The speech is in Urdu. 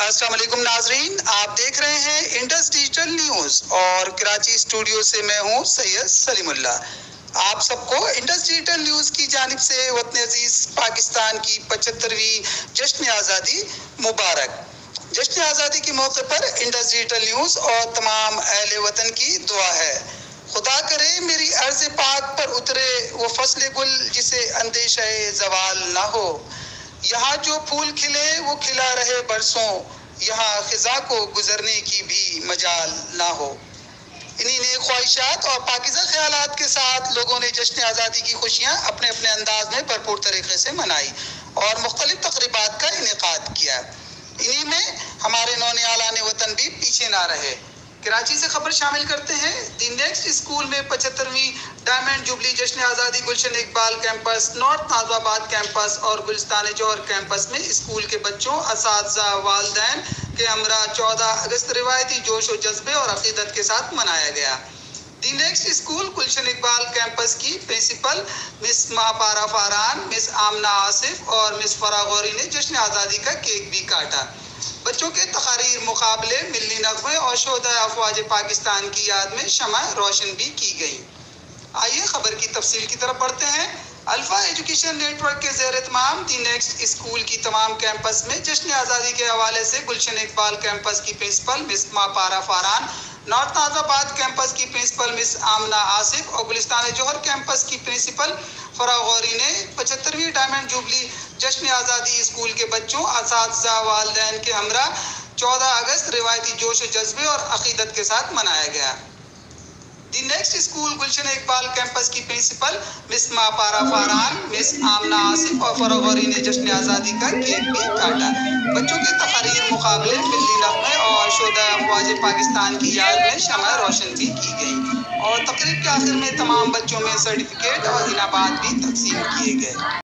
السلام علیکم ناظرین، آپ دیکھ رہے ہیں انڈس ڈیجیٹل نیوز اور کراچی اسٹوڈیو سے میں ہوں سید سلیم اللہ۔ آپ سب کو انڈس ڈیجیٹل نیوز کی جانب سے وطن عزیز پاکستان کی 75ویں جشن آزادی مبارک۔ جشن آزادی کے موقع پر انڈس ڈیجیٹل نیوز اور تمام اہل وطن کی دعا ہے خدا کرے میری عرض پاک پر اترے وہ فصل گل جسے اندیشہ زوال نہ ہو۔ یہاں جو پھول کھلے وہ کھلا رہے برسوں، یہاں خزاں کو گزرنے کی بھی مجال نہ ہو۔ انہی نیک خواہشات اور پاکیزہ خیالات کے ساتھ لوگوں نے جشن آزادی کی خوشیاں اپنے اپنے انداز میں بھرپور طریقے سے منائی اور مختلف تقریبات کا انعقاد کیا۔ انہی میں ہمارے نونہالان وطن بھی پیچھے نہ رہے۔ کراچی سے خبر شامل کرتے ہیں۔ دی نیکسٹ اسکول میں 75ویں ڈائمنڈ جوبلی جشن آزادی گلشن اقبال کیمپس، نارتھ نازم آباد کیمپس اور گلستان جوہر کیمپس میں اسکول کے بچوں، اساتذہ، والدین کے ہمراہ 14 اگست روایتی جوش و جذبے اور عقیدت کے ساتھ منایا گیا۔ The next school Gulshan Iqbal campus کی principal miss Mahpara Faran, miss Amna Asif اور مس فرا غوری نے جشن آزادی کا کیک بھی کاٹا۔ بچوں کے تقاریر، مقابلے، ملی نغمے اور شہدائے افواج پاکستان کی یاد میں شمع روشن بھی کی گئی۔ آئیے خبر کی تفصیل کی طرف بڑھتے ہیں۔ الفا ایجوکیشن نیٹ ورک کے زیر اہتمام دی نیکسٹ اسکول کی تمام کیمپس میں جشن آزادی کے حوالے سے گلشن اقبال کیمپس کی principal miss Mahpara Faran, north norms آباد کیمپس کی پرنسپل مس آمنہ آصف اور گلستان جوہر کیمپس کی پرنسپل فرا غوری نے 75ویں ڈائمنڈ جوبلی جشن آزادی اسکول کے بچوں، اساتذہ، والدین کے ہمراہ 14 اگست روایتی جوش و جذبے اور عقیدت کے ساتھ منایا گیا۔ The next school Gulshan Iqbal campus کی principal miss Mahpara Faran, miss Amna Asif اور فرا غوری نے جشن آزادی کا کیک بھی کاٹا۔ بچوں کے تقاریر، مقابلے، ملی نغمے اور شہدائے افواج پاکستان کی یاد میں شمع روشن بھی کی گئی اور تقریب کے آخر میں تمام بچوں میں سرٹیفکیٹ اور انعامات بھی تقسیم کیے گئے۔